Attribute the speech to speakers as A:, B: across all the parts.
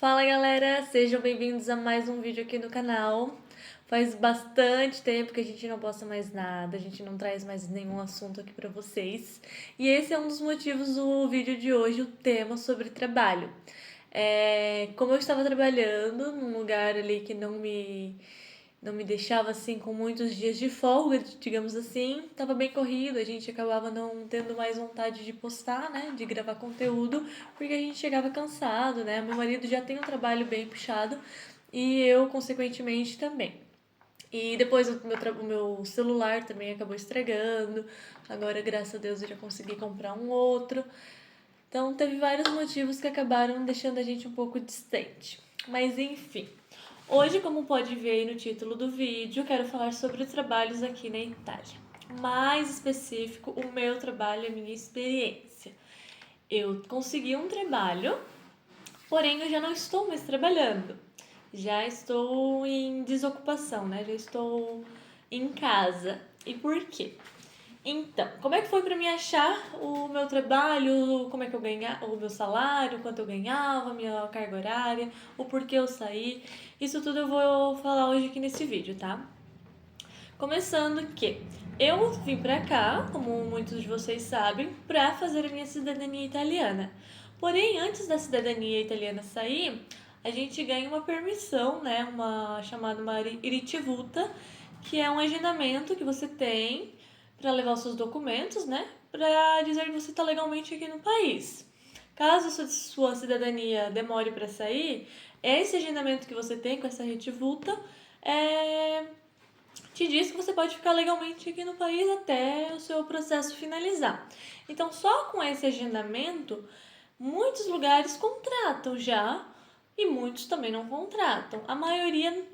A: Fala galera, sejam bem-vindos a mais um vídeo aqui no canal. Faz bastante tempo que a gente não posta mais nada, a gente não traz mais nenhum assunto aqui pra vocês. E esse é um dos motivos do vídeo de hoje, o tema sobre trabalho. Como eu estava trabalhando num lugar ali que não me deixava assim com muitos dias de folga, digamos assim, tava bem corrido, a gente acabava não tendo mais vontade de postar, né, de gravar conteúdo, porque a gente chegava cansado, né? Meu marido já tem um trabalho bem puxado e eu, consequentemente, também. E depois o meu celular também acabou estragando. Agora, graças a Deus, eu já consegui comprar um outro. Então, teve vários motivos que acabaram deixando a gente um pouco distante. Mas, enfim. Hoje, como pode ver aí no título do vídeo, quero falar sobre trabalhos aqui na Itália. Mais específico, o meu trabalho e a minha experiência. Eu consegui um trabalho, porém eu já não estou mais trabalhando. Já estou em desocupação, né? Já estou em casa. E por quê? Então, como é que foi para mim achar o meu trabalho, como é que eu ganhava, o meu salário, quanto eu ganhava, minha carga horária, o porquê eu saí? Isso tudo eu vou falar hoje aqui nesse vídeo, tá? Começando que eu vim pra cá, como muitos de vocês sabem, pra fazer a minha cidadania italiana. Porém, antes da cidadania italiana sair, a gente ganha uma permissão, né, uma chamada uma ricevuta, que é um agendamento que você tem para levar os seus documentos, né, para dizer que você está legalmente aqui no país. Caso sua cidadania demore para sair, esse agendamento que você tem com essa ricevuta te diz que você pode ficar legalmente aqui no país até o seu processo finalizar. Então, só com esse agendamento, muitos lugares contratam já e muitos também não contratam. A maioria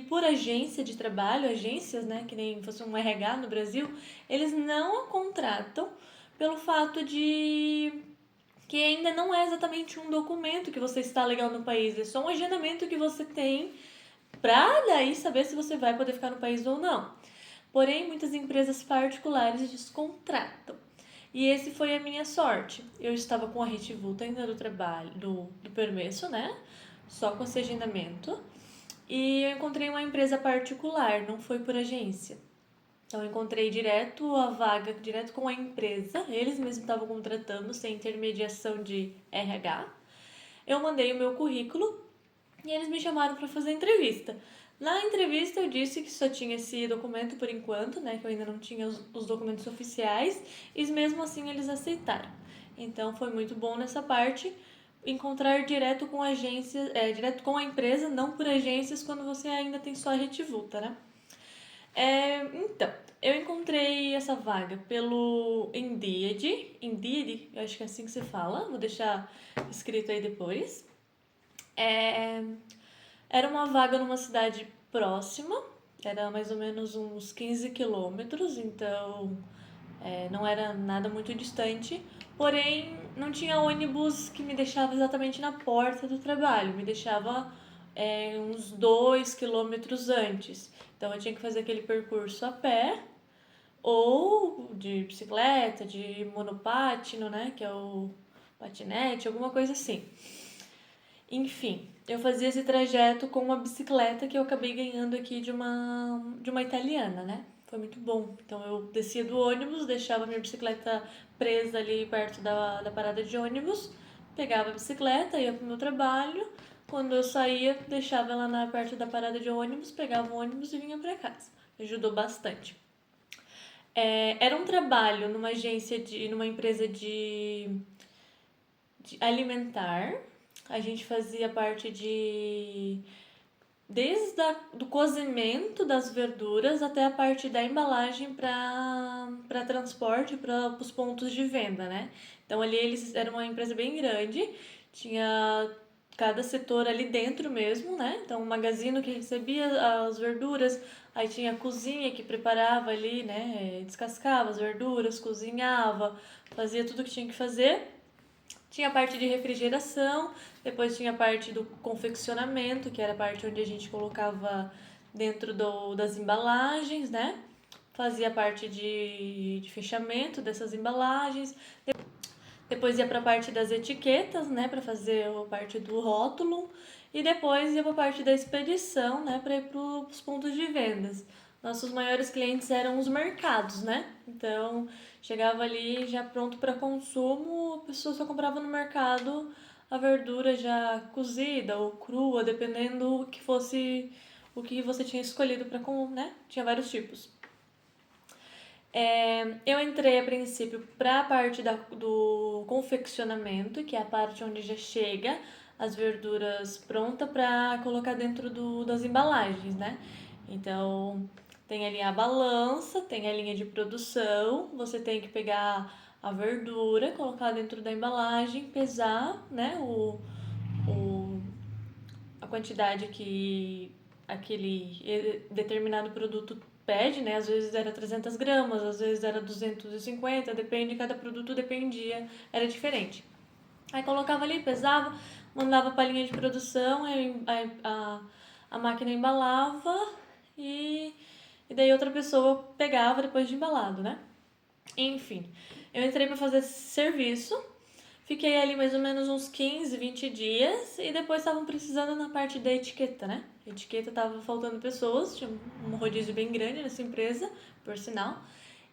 A: por agência de trabalho, agências, né, que nem fosse um RH no Brasil, eles não a contratam pelo fato de que ainda não é exatamente um documento que você está legal no país, é só um agendamento que você tem para daí saber se você vai poder ficar no país ou não. Porém, muitas empresas particulares descontratam. E esse foi a minha sorte. Eu estava com a Retivulta ainda do trabalho, do permesso, né? Só com esse agendamento. E eu encontrei uma empresa particular, não foi por agência. Então eu encontrei direto a vaga, direto com a empresa. Eles mesmos estavam contratando, sem intermediação de RH. Eu mandei o meu currículo e eles me chamaram para fazer entrevista. Na entrevista eu disse que só tinha esse documento por enquanto, né, que eu ainda não tinha os documentos oficiais, e mesmo assim eles aceitaram. Então foi muito bom nessa parte encontrar direto com agências, direto com a empresa, não por agências quando você ainda tem só a Retivulta, né? Então, eu encontrei essa vaga pelo Indeed, eu acho que é assim que se fala, vou deixar escrito aí depois. É, Era uma vaga numa cidade próxima, era mais ou menos uns 15 quilômetros, então não era nada muito distante. Porém, não tinha ônibus que me deixava exatamente na porta do trabalho, me deixava uns 2 quilômetros antes. Então eu tinha que fazer aquele percurso a pé ou de bicicleta, de monopátino, né, que é o patinete, alguma coisa assim. Enfim, eu fazia esse trajeto com uma bicicleta que eu acabei ganhando aqui de uma italiana, né? Foi muito bom. Então eu descia do ônibus, deixava minha bicicleta presa ali perto da parada de ônibus, pegava a bicicleta, ia pro meu trabalho. Quando eu saía, deixava ela perto da parada de ônibus, pegava o ônibus e vinha para casa. Ajudou bastante. Era um trabalho numa empresa de alimentar. A gente fazia parte do cozimento das verduras até a parte da embalagem para transporte para os pontos de venda, né? Então ali eles eram uma empresa bem grande, tinha cada setor ali dentro mesmo, né? Então o magazino que recebia as verduras, aí tinha a cozinha que preparava ali, né? Descascava as verduras, cozinhava, fazia tudo o que tinha que fazer. Tinha a parte de refrigeração, depois tinha a parte do confeccionamento, que era a parte onde a gente colocava dentro das embalagens, né? Fazia parte de fechamento dessas embalagens. Depois ia para a parte das etiquetas, né, para fazer a parte do rótulo. E depois ia para a parte da expedição, né, para ir para os pontos de vendas. Nossos maiores clientes eram os mercados, né? Então, chegava ali já pronto para consumo, a pessoa só comprava no mercado a verdura já cozida ou crua, dependendo o que fosse o que você tinha escolhido para comer, né? Tinha vários tipos. Eu entrei a princípio para a parte do confeccionamento, que é a parte onde já chega as verduras pronta para colocar dentro das embalagens, né? Então, tem ali a balança, tem a linha de produção, você tem que pegar a verdura, colocar dentro da embalagem, pesar, né, o, a quantidade que aquele determinado produto pede, né? Às vezes era 300 gramas, às vezes era 250, depende, cada produto dependia, era diferente. Aí colocava ali, pesava, mandava para a linha de produção, aí a máquina embalava e daí outra pessoa pegava depois de embalado, né? Enfim, eu entrei para fazer esse serviço, fiquei ali mais ou menos uns 15, 20 dias e depois estavam precisando na parte da etiqueta, né? A etiqueta tava faltando pessoas, tinha um rodízio bem grande nessa empresa, por sinal,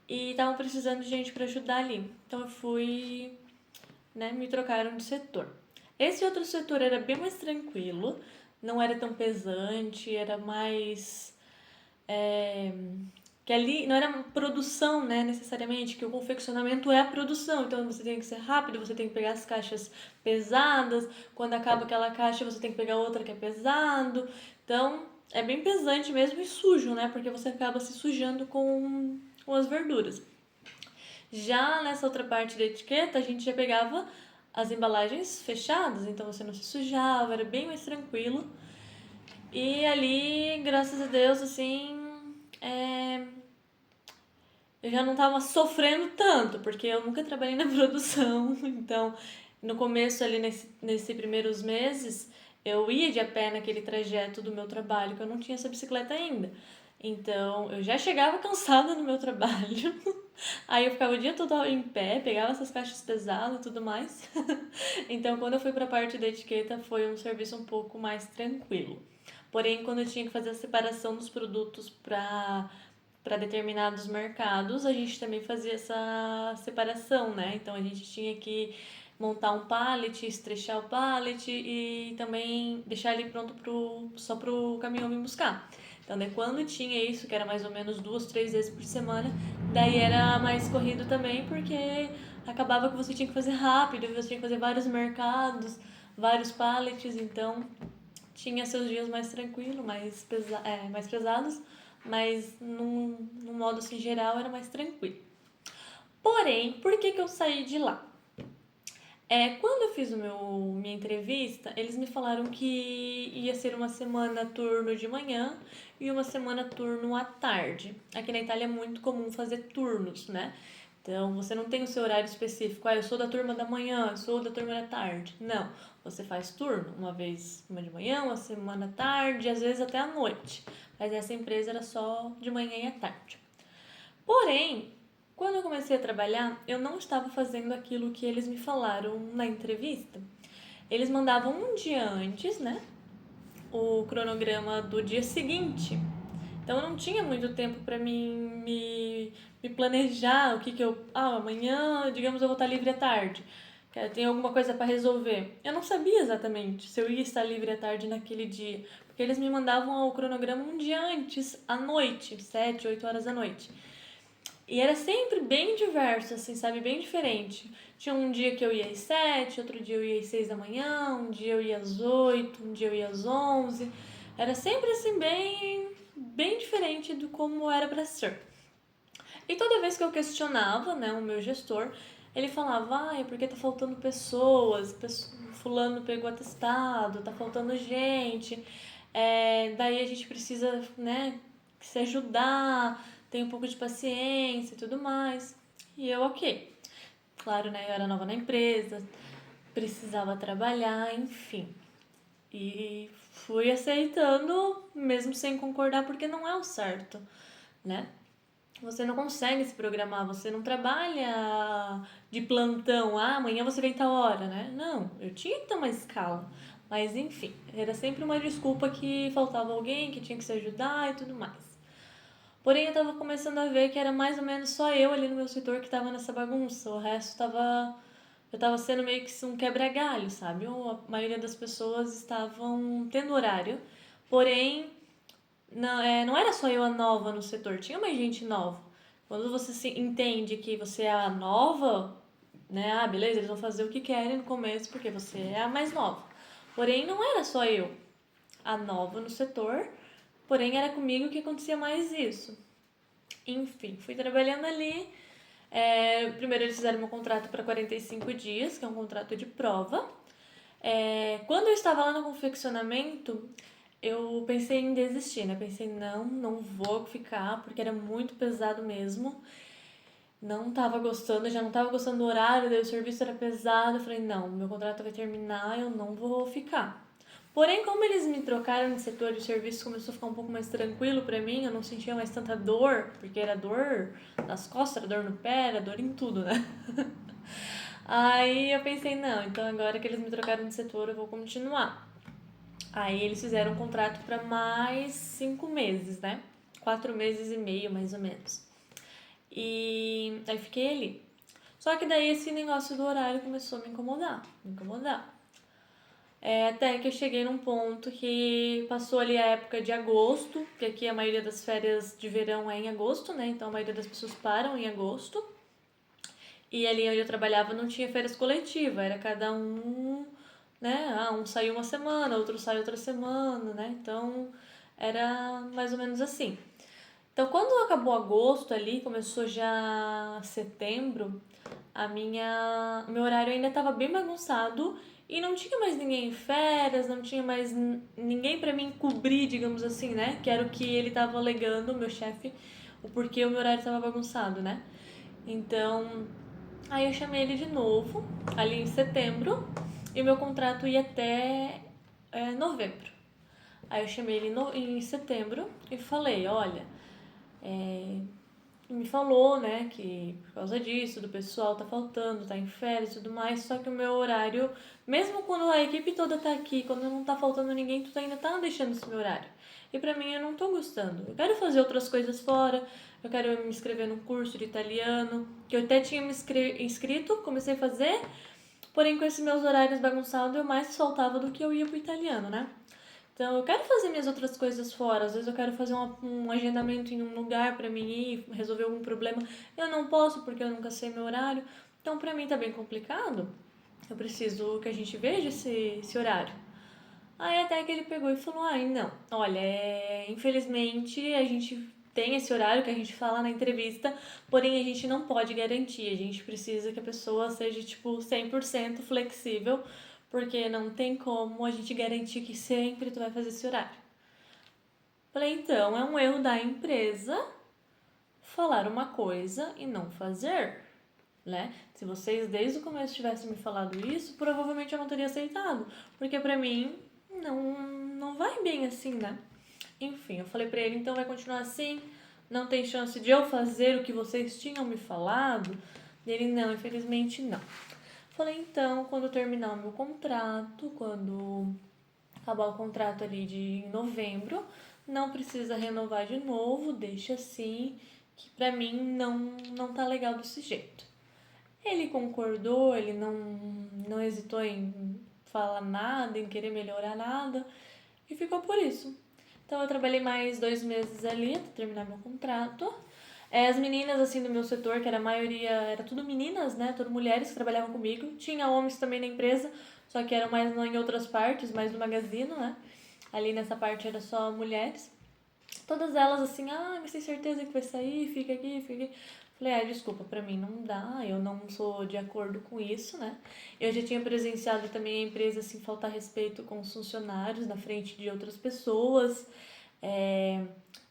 A: e estavam precisando de gente para ajudar ali. Então eu fui, né, me trocaram de setor. Esse outro setor era bem mais tranquilo, não era tão pesante, era mais que ali não era produção, né, necessariamente, que o confeccionamento é a produção, então você tem que ser rápido, você tem que pegar as caixas pesadas, quando acaba aquela caixa você tem que pegar outra que é pesado, então é bem pesante mesmo e sujo, né, porque você acaba se sujando com as verduras. Já nessa outra parte da etiqueta, a gente já pegava as embalagens fechadas, então você não se sujava, era bem mais tranquilo. E ali, graças a Deus, assim, é, eu já não tava sofrendo tanto, porque eu nunca trabalhei na produção. Então, no começo ali, nesse primeiros meses, eu ia de a pé naquele trajeto do meu trabalho, que eu não tinha essa bicicleta ainda. Então, eu já chegava cansada no meu trabalho. Aí eu ficava o dia todo em pé, pegava essas caixas pesadas e tudo mais. Então, quando eu fui para a parte da etiqueta, foi um serviço um pouco mais tranquilo. Porém, quando eu tinha que fazer a separação dos produtos para determinados mercados, a gente também fazia essa separação, né? Então a gente tinha que montar um pallet, estrechar o pallet e também deixar ele pronto só pro caminhão vir buscar. Então, daí quando tinha isso, que era mais ou menos 2, 3 vezes por semana, daí era mais corrido também, porque acabava que você tinha que fazer rápido, você tinha que fazer vários mercados, vários pallets, então tinha seus dias mais tranquilos, mais pesados, mas num modo assim geral era mais tranquilo. Porém, por que eu saí de lá? Quando eu fiz minha entrevista, eles me falaram que ia ser uma semana turno de manhã e uma semana turno à tarde. Aqui na Itália é muito comum fazer turnos, né? Então, você não tem o seu horário específico. Eu sou da turma da manhã, eu sou da turma da tarde. Não, você faz turno, uma vez uma de manhã, uma semana à tarde, às vezes até à noite. Mas essa empresa era só de manhã e à tarde. Porém, quando eu comecei a trabalhar, eu não estava fazendo aquilo que eles me falaram na entrevista. Eles mandavam um dia antes, né? O cronograma do dia seguinte. Então eu não tinha muito tempo para me planejar o que eu. Amanhã, digamos, eu vou estar livre à tarde. Tem alguma coisa para resolver. Eu não sabia exatamente se eu ia estar livre à tarde naquele dia. Porque eles me mandavam o cronograma um dia antes, à noite, 7, 8 horas da noite. E era sempre bem diverso, assim, sabe? Bem diferente. Tinha um dia que eu ia às 7, outro dia eu ia às 6 da manhã, um dia eu ia às 8, um dia eu ia às 11. Era sempre assim, bem diferente do como era pra ser. E toda vez que eu questionava, né, o meu gestor, ele falava, é porque tá faltando pessoas, fulano pegou atestado, tá faltando gente, daí a gente precisa, né, se ajudar, ter um pouco de paciência e tudo mais. E eu, ok. Claro, né, eu era nova na empresa, precisava trabalhar, enfim. E fui aceitando, mesmo sem concordar, porque não é o certo, né? você não consegue se programar, você não trabalha de plantão, amanhã você vem tal hora, né? Não, eu tinha que ter uma escala. Mas enfim, era sempre uma desculpa que faltava alguém, que tinha que se ajudar e tudo mais. Porém, eu tava começando a ver que era mais ou menos só eu ali no meu setor que tava nessa bagunça. O resto tava. Eu tava sendo meio que um quebra-galho, sabe? A maioria das pessoas estavam tendo horário, porém não era só eu a nova no setor, tinha mais gente nova. Quando você se entende que você é a nova, né? Ah, beleza, eles vão fazer o que querem no começo porque você é a mais nova. Porém, não era só eu a nova no setor, porém era comigo que acontecia mais isso. Enfim, fui trabalhando ali. Primeiro eles fizeram meu contrato para 45 dias, que é um contrato de prova. Quando eu estava lá no confeccionamento, eu pensei em desistir, né? Pensei, não vou ficar, porque era muito pesado mesmo. Não tava gostando, já não tava gostando do horário, daí o serviço era pesado. Eu falei, não, meu contrato vai terminar, eu não vou ficar. Porém, como eles me trocaram de setor e o serviço começou a ficar um pouco mais tranquilo pra mim, eu não sentia mais tanta dor, porque era dor nas costas, era dor no pé, era dor em tudo, né? Aí eu pensei, não, então agora que eles me trocaram de setor, eu vou continuar. Aí eles fizeram um contrato para mais 5 meses, né? 4 meses e meio, mais ou menos. E aí fiquei ali. Só que daí esse negócio do horário começou a me incomodar. Até que eu cheguei num ponto que passou ali a época de agosto, que aqui a maioria das férias de verão é em agosto, né? Então a maioria das pessoas param em agosto. E ali onde eu trabalhava não tinha férias coletivas, era cada um, né? Um saiu uma semana, outro sai outra semana, né? Então era mais ou menos assim. Então quando acabou agosto ali, começou já setembro, o meu horário ainda estava bem bagunçado e não tinha mais ninguém em férias, não tinha mais ninguém para me cobrir, digamos assim, né? Que era o que ele estava alegando, o meu chefe, o porquê o meu horário estava bagunçado, né? Então, aí eu chamei ele de novo, ali em setembro, e o meu contrato ia até novembro. Aí eu chamei ele em setembro e falei, olha, me falou, né, que por causa disso, do pessoal tá faltando, tá em férias e tudo mais, só que o meu horário, mesmo quando a equipe toda tá aqui, quando não tá faltando ninguém, tu ainda tá deixando esse meu horário. E pra mim eu não tô gostando. Eu quero fazer outras coisas fora, eu quero me inscrever num curso de italiano, que eu até tinha me inscrito, comecei a fazer, porém com esses meus horários bagunçados eu mais faltava do que eu ia pro italiano, né? Então, eu quero fazer minhas outras coisas fora. Às vezes eu quero fazer um agendamento em um lugar para mim ir, resolver algum problema. Eu não posso porque eu nunca sei meu horário. Então, para mim tá bem complicado. Eu preciso que a gente veja esse horário. Aí até que ele pegou e falou: ai, não, olha, infelizmente a gente tem esse horário que a gente fala na entrevista, porém a gente não pode garantir. A gente precisa que a pessoa seja, tipo, 100% flexível, porque não tem como a gente garantir que sempre tu vai fazer esse horário. Falei, então, é um erro da empresa falar uma coisa e não fazer, né? Se vocês desde o começo tivessem me falado isso, provavelmente eu não teria aceitado, porque pra mim não vai bem assim, né? Enfim, eu falei pra ele, então vai continuar assim, não tem chance de eu fazer o que vocês tinham me falado? Ele, não, infelizmente não. Falei, então, quando terminar o meu contrato, quando acabar o contrato ali de novembro, não precisa renovar de novo, deixa assim, que pra mim não tá legal desse jeito. Ele concordou, ele não hesitou em falar nada, em querer melhorar nada, e ficou por isso. Então eu trabalhei mais 2 meses ali até terminar meu contrato. As meninas, assim, do meu setor, que era a maioria, era tudo meninas, né? Tudo mulheres que trabalhavam comigo. Tinha homens também na empresa, só que eram mais em outras partes, mais no magazino, né? Ali nessa parte era só mulheres. Todas elas assim, mas tem certeza que vai sair? Fica aqui, fica aqui. Falei, desculpa, pra mim não dá, eu não sou de acordo com isso, né? Eu já tinha presenciado também a empresa, assim, faltar respeito com os funcionários na frente de outras pessoas.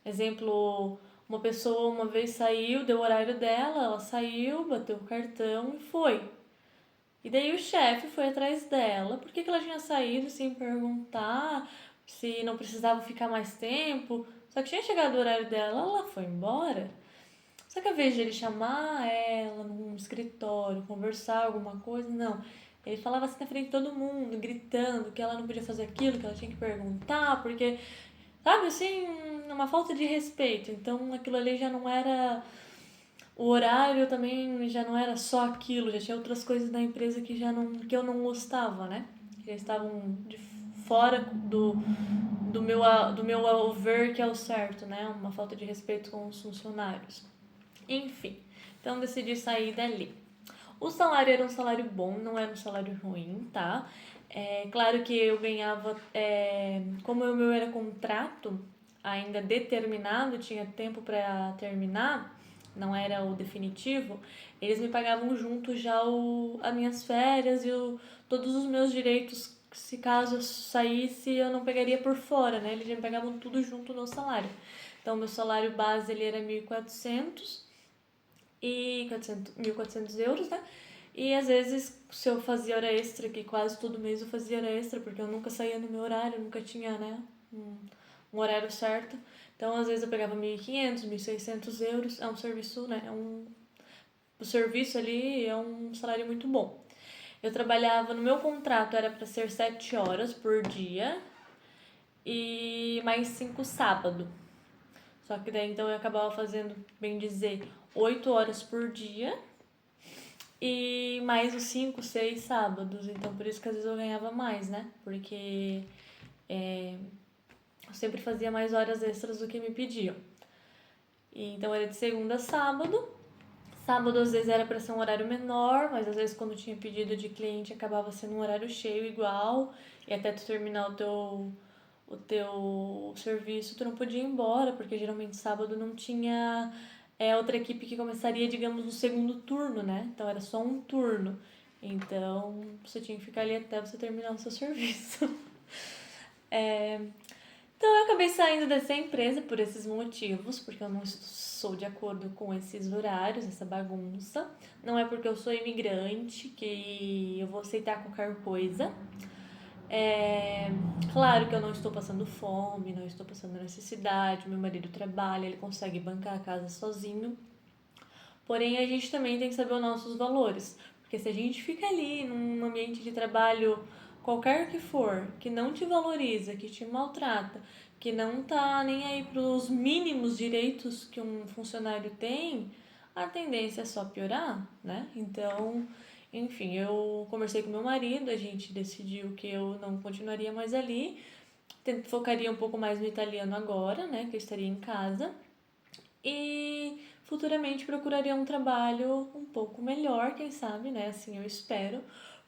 A: Exemplo, uma pessoa uma vez saiu, deu o horário dela, ela saiu, bateu o cartão e foi. E daí o chefe foi atrás dela, por que ela tinha saído sem perguntar se não precisava ficar mais tempo. Só que tinha chegado o horário dela, ela foi embora. Só que a vez de ele chamar ela num escritório, conversar alguma coisa, não. Ele falava assim na frente de todo mundo, gritando que ela não podia fazer aquilo, que ela tinha que perguntar, porque, sabe, assim, uma falta de respeito. Então aquilo ali já não era. O horário também já não era só aquilo, já tinha outras coisas da empresa que já não, que eu não gostava, né? Que já estavam de fora do meu ver que é o certo, né? Uma falta de respeito com os funcionários. Enfim, então decidi sair dali. O salário era um salário bom, não era um salário ruim, tá? É claro que eu ganhava, como o meu era contrato ainda determinado, tinha tempo para terminar, não era o definitivo, eles me pagavam junto já as minhas férias e todos os meus direitos, se caso eu saísse, eu não pegaria por fora, né? Eles já me pagavam tudo junto no salário. Então, meu salário base ele era 1.400 e 1.400 euros, né? E às vezes, se eu fazia hora extra, que quase todo mês eu fazia hora extra, porque eu nunca saía no meu horário, nunca tinha, né, um horário certo. Então, às vezes eu pegava 1.500, 1.600 euros. É um serviço, né? O serviço ali é um salário muito bom. Eu trabalhava, no meu contrato era para ser 7 horas por dia e mais 5 sábado. Só que daí então eu acabava fazendo, bem dizer, 8 horas por dia e mais os 5, 6 sábados. Então por isso que às vezes eu ganhava mais, né? Porque eu sempre fazia mais horas extras do que me pediam. E, então era de segunda a sábado. Sábado às vezes era para ser um horário menor, mas às vezes quando tinha pedido de cliente acabava sendo um horário cheio igual. E até tu terminar o teu serviço, tu não podia ir embora, porque geralmente sábado não tinha outra equipe que começaria, digamos, no segundo turno, né? Então era só um turno. Então você tinha que ficar ali até você terminar o seu serviço. Então eu acabei saindo dessa empresa por esses motivos, porque eu não sou de acordo com esses horários, essa bagunça. Não é porque eu sou imigrante que eu vou aceitar qualquer coisa. Claro que eu não estou passando fome, não estou passando necessidade, meu marido trabalha, ele consegue bancar a casa sozinho. Porém, a gente também tem que saber os nossos valores, porque se a gente fica ali num ambiente de trabalho qualquer que for, que não te valoriza, que te maltrata, que não tá nem aí pros mínimos direitos que um funcionário tem, a tendência é só piorar, né? Então, enfim, eu conversei com meu marido, a gente decidiu que eu não continuaria mais ali, focaria um pouco mais no italiano agora, né? Que eu estaria em casa. E futuramente procuraria um trabalho um pouco melhor, quem sabe, né? Assim eu espero,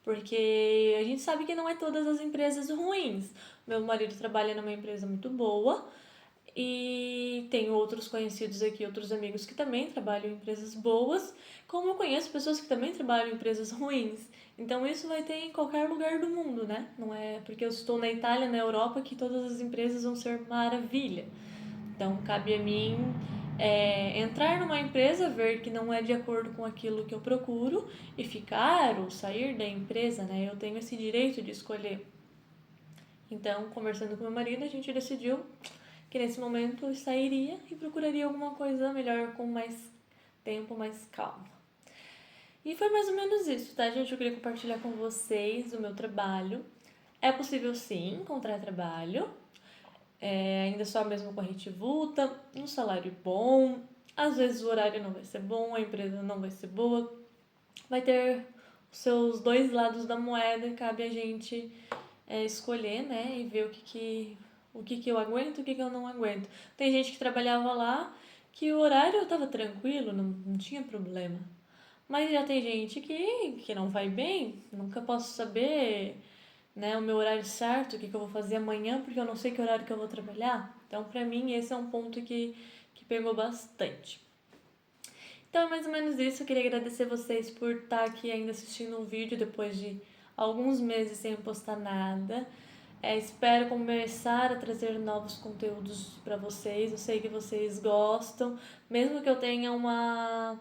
A: porque a gente sabe que não é todas as empresas ruins. Meu marido trabalha numa empresa muito boa e tenho outros conhecidos aqui, outros amigos que também trabalham em empresas boas, como eu conheço pessoas que também trabalham em empresas ruins. Então isso vai ter em qualquer lugar do mundo, né? Não é porque eu estou na Itália, na Europa, que todas as empresas vão ser maravilha. Então, cabe a mim entrar numa empresa, ver que não é de acordo com aquilo que eu procuro e ficar ou sair da empresa, né? Eu tenho esse direito de escolher. Então, conversando com meu marido, a gente decidiu que nesse momento eu sairia e procuraria alguma coisa melhor, com mais tempo, mais calma. E foi mais ou menos isso, tá, gente? Eu queria compartilhar com vocês o meu trabalho. É possível sim encontrar trabalho, ainda só mesmo com a Retivuta, um salário bom, às vezes o horário não vai ser bom, a empresa não vai ser boa, vai ter os seus dois lados da moeda e cabe a gente escolher, né, e ver o que eu aguento e o que eu não aguento. Tem gente que trabalhava lá que o horário estava tranquilo, não tinha problema. Mas já tem gente que não vai bem, nunca posso saber, né, o meu horário certo, o que eu vou fazer amanhã, porque eu não sei que horário que eu vou trabalhar. Então, pra mim, esse é um ponto que pegou bastante. Então, é mais ou menos isso. Eu queria agradecer vocês por estar aqui ainda assistindo um vídeo depois de alguns meses sem postar nada. Espero começar a trazer novos conteúdos para vocês. Eu sei que vocês gostam, mesmo que eu tenha uma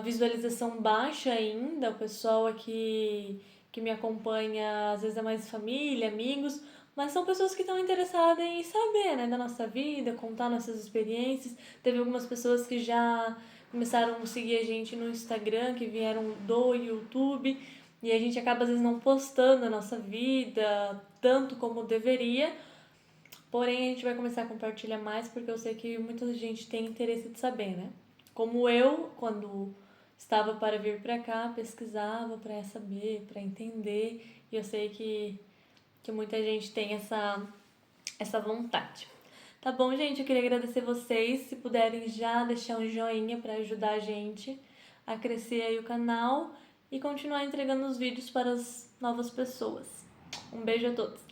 A: visualização baixa ainda, o pessoal aqui que me acompanha às vezes é mais família, amigos, mas são pessoas que estão interessadas em saber, né, da nossa vida, contar nossas experiências. Teve algumas pessoas que já começaram a seguir a gente no Instagram, que vieram do YouTube, e a gente acaba às vezes não postando a nossa vida tanto como deveria. Porém, a gente vai começar a compartilhar mais porque eu sei que muita gente tem interesse de saber, né? Como eu, quando estava para vir para cá, pesquisava para saber, para entender, e eu sei que muita gente tem essa vontade. Tá bom, gente? Eu queria agradecer vocês. Se puderem já deixar um joinha para ajudar a gente a crescer aí o canal e continuar entregando os vídeos para as novas pessoas. Um beijo a todos!